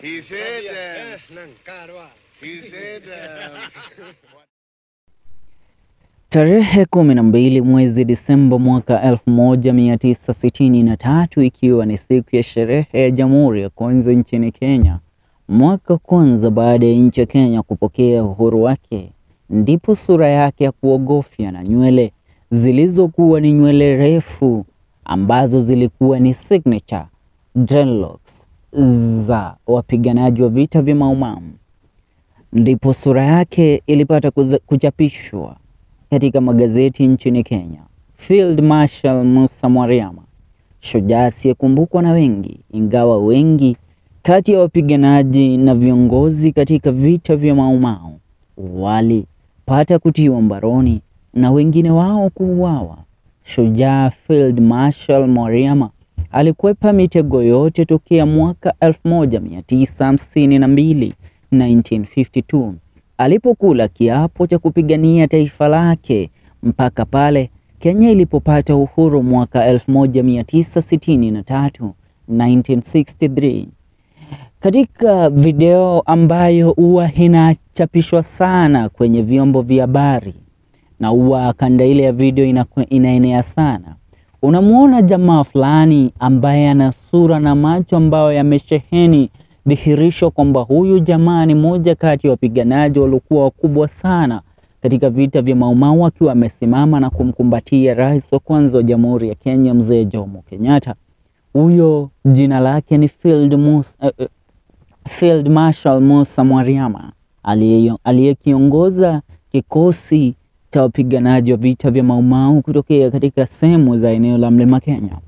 He said Tarehe 12 mwezi Disemba mwaka 1963 ikiwa ni siku ya sherehe ya Jamhuri ya kwanza nchini Kenya. Mwaka kwanza baada ya nchi ya Kenya kupokea uhuru wake, ndipo sura yake ya kuogofya na nywele zilizokuwa ni nywele refu ambazo zilikuwa ni signature dreadlocks za wapiganaji wa vita vya Maumau. Ndipo sura yake ilipata kuchapishwa katika magazeti nchini Kenya. Field Marshal Musa Mwariama, shujaa asiyekumbukwa na wengi, ingawa wengi kati ya wapiganaji na viongozi katika vita vya Maumau walipata kutiwa mbaroni na wengine wao kuuawa. Shujaa Field Marshal Mwariama alikwepa mitego yote tokea mwaka 1952 1952 alipokula kiapo cha kupigania taifa lake mpaka pale Kenya ilipopata uhuru mwaka 1963 1963. Katika video ambayo huwa inachapishwa sana kwenye vyombo vya habari na huwa kanda ile ya video inaenea sana, unamuona jamaa fulani ambaye ana sura na macho ambayo yamesheheni dhihirisho kwamba huyu jamaa ni moja kati ya wapiganaji waliokuwa wakubwa sana katika vita vya Maumau, akiwa amesimama na kumkumbatia rais wa kwanza wa Jamhuri ya Kenya Mzee Jomo Kenyatta. Huyo jina lake ni Field Marshal Musa Mwariama, aliyekiongoza kikosi cha wapiganaji wa vita vya Maumau kutokea katika sehemu za eneo la Mlima Kenya.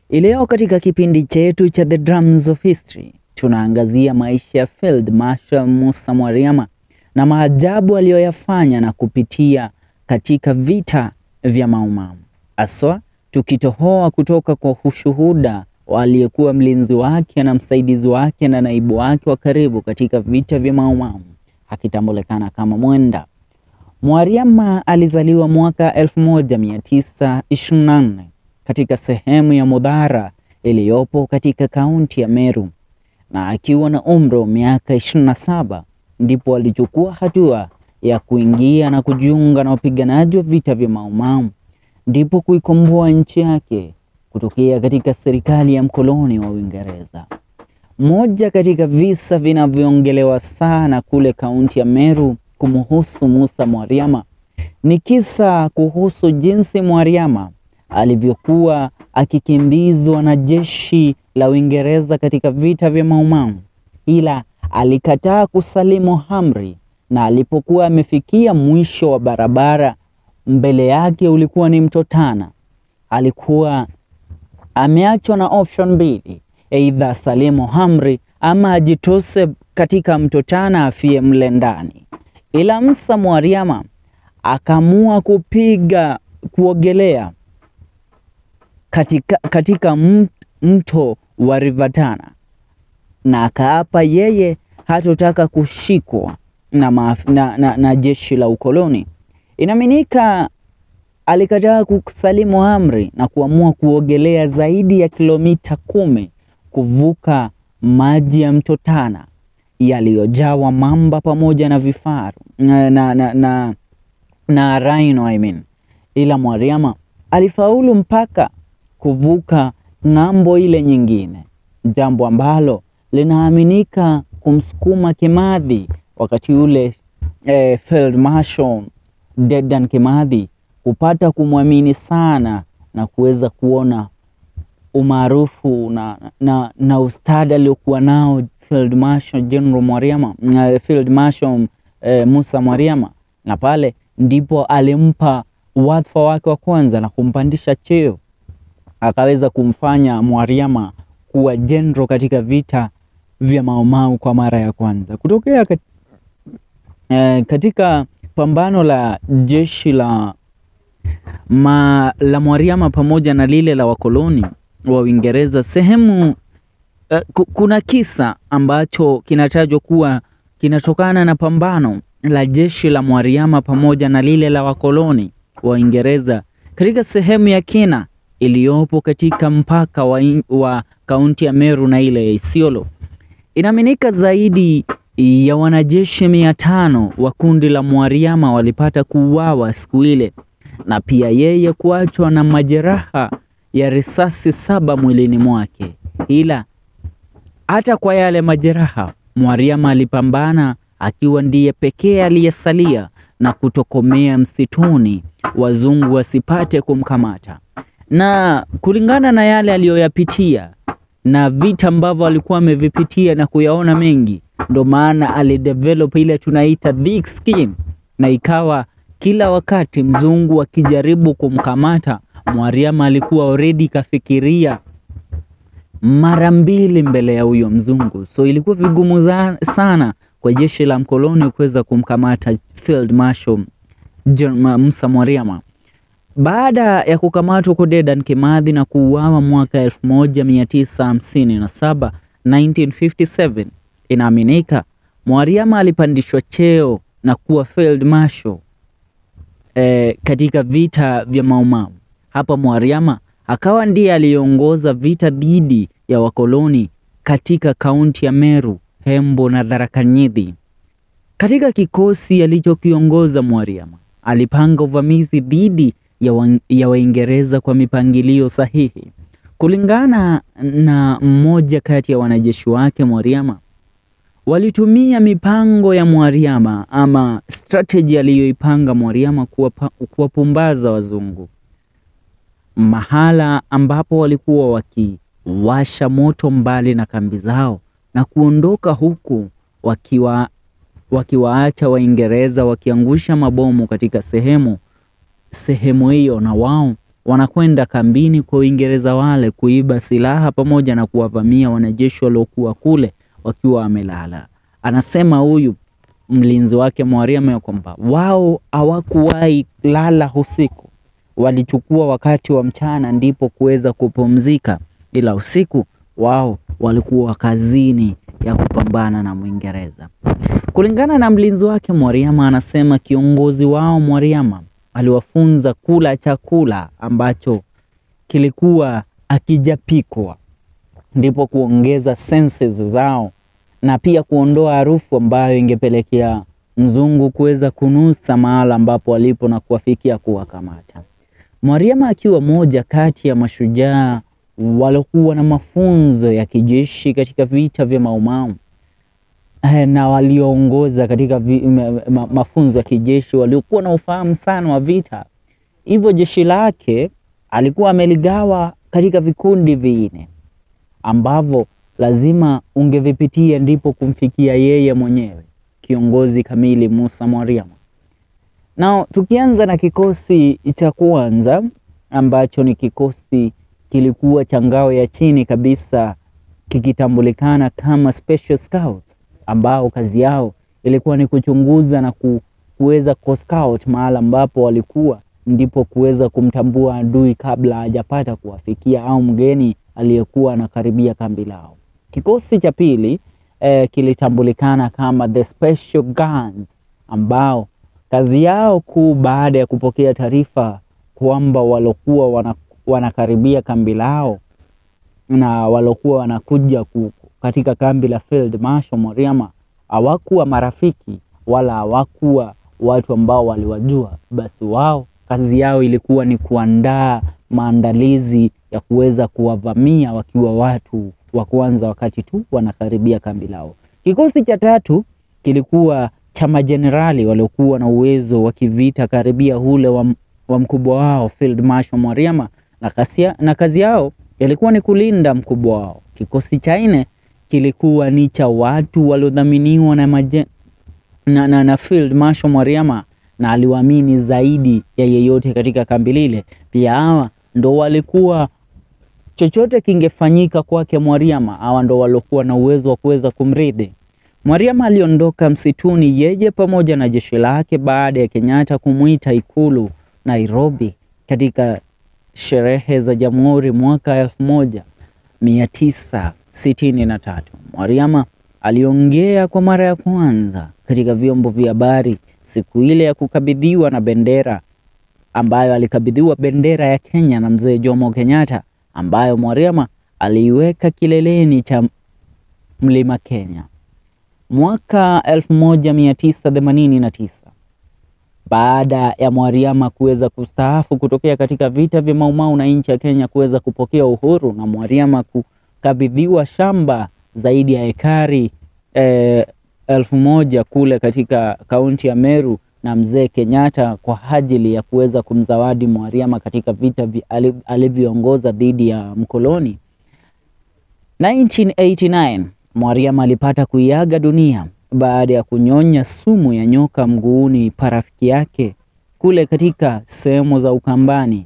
Leo katika kipindi chetu cha The Drums of History tunaangazia maisha ya Field Marshal Musa Mwariama na maajabu aliyoyafanya na kupitia katika vita vya Maumau. Aswa tukitohoa kutoka kwa ushuhuda waliyekuwa mlinzi wake na msaidizi wake na naibu wake wa karibu katika vita vya Maumau, akitambulikana kama Mwenda. Mwariama alizaliwa mwaka 1924 katika sehemu ya Mudhara iliyopo katika kaunti ya Meru, na akiwa na umri wa miaka 27 ndipo alichukua hatua ya kuingia na kujiunga na wapiganaji wa vita vya Maumau, ndipo kuikomboa nchi yake kutokea katika serikali ya mkoloni wa Uingereza. Moja katika visa vinavyoongelewa sana kule kaunti ya Meru kumhusu Musa Mwariama ni kisa kuhusu jinsi Mwariama alivyokuwa akikimbizwa na jeshi la Uingereza katika vita vya Maumau, ila alikataa kusalimu amri, na alipokuwa amefikia mwisho wa barabara, mbele yake ulikuwa ni mto Tana. Alikuwa ameachwa na option mbili, aidha salimu amri ama ajitose katika mto Tana afie mle ndani. Ila Musa Mwariama akaamua kuogelea katika mto wa River Tana, na akaapa yeye hatotaka kushikwa na jeshi la ukoloni. Inaaminika alikataa kusalimu amri na kuamua kuogelea zaidi ya kilomita 10 kuvuka maji ya mto Tana yaliyojawa mamba pamoja na vifaru na rhino Ila Mwariama alifaulu mpaka kuvuka ng'ambo ile nyingine, jambo ambalo linaaminika kumsukuma Kimathi wakati ule Field Marshal Dedan Kimathi kupata kumwamini sana na kuweza kuona umaarufu na ustadi aliokuwa nao Field Marshal General Mwariama, Field Marshal Musa Mwariama, na pale ndipo alimpa wadhifa wake wa kwanza na kumpandisha cheo, akaweza kumfanya Mwariama kuwa general katika vita vya Maumau kwa mara ya kwanza. Kutokea katika pambano la jeshi la Mwariama pamoja na lile la wakoloni wa Uingereza, sehemu kuna kisa ambacho kinatajwa kuwa kinatokana na pambano la jeshi la Mwariama pamoja na lile la wakoloni wa Uingereza katika sehemu ya kina iliyopo katika mpaka wa kaunti ya Meru na ile ya Isiolo. Inaaminika zaidi ya wanajeshi 500 wa kundi la Mwariama walipata kuuawa siku ile, na pia yeye kuachwa na majeraha ya risasi 7 mwilini mwake. Ila hata kwa yale majeraha, Mwariama alipambana akiwa ndiye pekee aliyesalia na kutokomea msituni wazungu wasipate kumkamata. Na kulingana na yale aliyoyapitia na vita ambavyo alikuwa amevipitia na kuyaona mengi, ndo maana alidevelop ile tunaita thick skin, na ikawa kila wakati mzungu akijaribu kumkamata Mwariama alikuwa already kafikiria mara 2 mbele ya huyo mzungu. So ilikuwa vigumu sana kwa jeshi la mkoloni kuweza kumkamata Field Marshal Musa Mwariama. Baada ya kukamatwa kwa Dedan Kimathi na kuuawa mwaka 1957, 1957, inaaminika Mwariama alipandishwa cheo na kuwa Field Marshal katika vita vya Maumau. Hapa Mwariama akawa ndiye aliongoza vita dhidi ya wakoloni katika kaunti ya Meru, Embu na Tharaka Nithi. Katika kikosi alichokiongoza Mwariama, alipanga uvamizi dhidi ya Waingereza kwa mipangilio sahihi. Kulingana na mmoja kati ya wanajeshi wake Mwariama, walitumia mipango ya Mwariama ama strategy aliyoipanga Mwariama kuwapumbaza wazungu. Mahala ambapo walikuwa wakiwasha moto mbali na kambi zao na kuondoka huku wakiwaacha Waingereza wakiangusha mabomu katika sehemu hiyo, na wao wanakwenda kambini kwa Uingereza wale kuiba silaha pamoja na kuwavamia wanajeshi waliokuwa kule wakiwa wamelala. Anasema huyu mlinzi wake Mwariama ya kwamba wao hawakuwahi lala usiku, walichukua wakati wa mchana ndipo kuweza kupumzika, ila usiku wao walikuwa kazini ya kupambana na Mwingereza. Kulingana na mlinzi wake Mwariama, anasema kiongozi wao Mwariama aliwafunza kula chakula ambacho kilikuwa akijapikwa, ndipo kuongeza senses zao na pia kuondoa harufu ambayo ingepelekea mzungu kuweza kunusa mahala ambapo walipo na kuwafikia kuwakamata. Mwariama akiwa moja kati ya mashujaa waliokuwa na mafunzo ya kijeshi katika vita vya Maumau na walioongoza katika mafunzo ya kijeshi, waliokuwa na ufahamu sana wa vita. Hivyo jeshi lake alikuwa ameligawa katika vikundi 4 ambavyo lazima ungevipitia ndipo kumfikia yeye mwenyewe, kiongozi kamili Musa Mwariama. Na tukianza na kikosi cha kwanza ambacho ni kikosi kilikuwa cha ngao ya chini kabisa, kikitambulikana kama Special Scouts, ambao kazi yao ilikuwa ni kuchunguza na kuweza kuscout mahali ambapo walikuwa, ndipo kuweza kumtambua adui kabla hajapata kuwafikia au mgeni aliyekuwa anakaribia kambi lao. Kikosi cha pili kilitambulikana kama the Special Guns, ambao kazi yao kuu baada ya kupokea taarifa kwamba walokuwa wanakaribia kambi lao na walokuwa wanakuja katika kambi la Field Marshal Mwariama, hawakuwa marafiki wala hawakuwa watu ambao waliwajua. Basi wao kazi yao ilikuwa ni kuandaa maandalizi ya kuweza kuwavamia wakiwa watu wa kwanza wakati tu wanakaribia kambi lao. Kikosi cha tatu kilikuwa cha majenerali waliokuwa na uwezo wa kivita karibia ule wa mkubwa wao Field Marshal Mwariama, na kazi yao ilikuwa ni kulinda mkubwa wao. Kikosi cha 4 kilikuwa ni cha watu waliodhaminiwa na Field Marshal Mwariama na aliwaamini zaidi ya yeyote katika kambi lile. Pia hawa ndo walikuwa chochote kingefanyika kwake Mwariama, hawa ndo walikuwa na uwezo wa kuweza kumridhi. Mwariama aliondoka msituni yeye pamoja na jeshi lake baada ya Kenyatta kumuita Ikulu Nairobi katika sherehe za Jamhuri mwaka 1963. Mwariama aliongea kwa mara ya kwanza katika vyombo vya habari siku ile ya kukabidhiwa na bendera ambayo alikabidhiwa bendera ya Kenya na mzee Jomo Kenyatta, ambayo Mwariama aliiweka kileleni cha Mlima Kenya. Mwaka 1989 baada ya Mwariama kuweza kustaafu kutokea katika vita vya Maumau na nchi ya Kenya kuweza kupokea uhuru, na Mwariama kukabidhiwa shamba zaidi ya ekari 1000 kule katika kaunti ya Meru na mzee Kenyatta kwa ajili ya kuweza kumzawadi Mwariama katika vita alivyoongoza dhidi ya mkoloni. 1989 Mwariama alipata kuiaga dunia baada ya kunyonya sumu ya nyoka mguuni pa rafiki yake kule katika sehemu za Ukambani.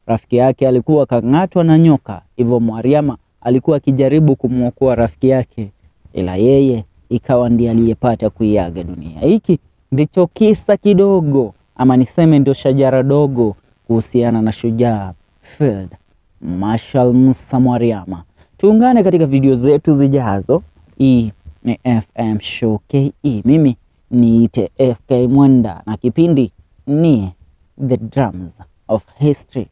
Rafiki yake alikuwa kang'atwa na nyoka, hivyo Mwariama alikuwa akijaribu kumwokoa rafiki yake, ila yeye ikawa ndiye aliyepata kuiaga dunia. Hiki ndicho kisa kidogo, ama niseme ndio shajara dogo kuhusiana na shujaa Field Marshal Musa Mwariama. Tuungane katika video zetu zijazo. Hii ni FM Show KE. Mimi niite FK Mwenda na kipindi ni The Drums of History.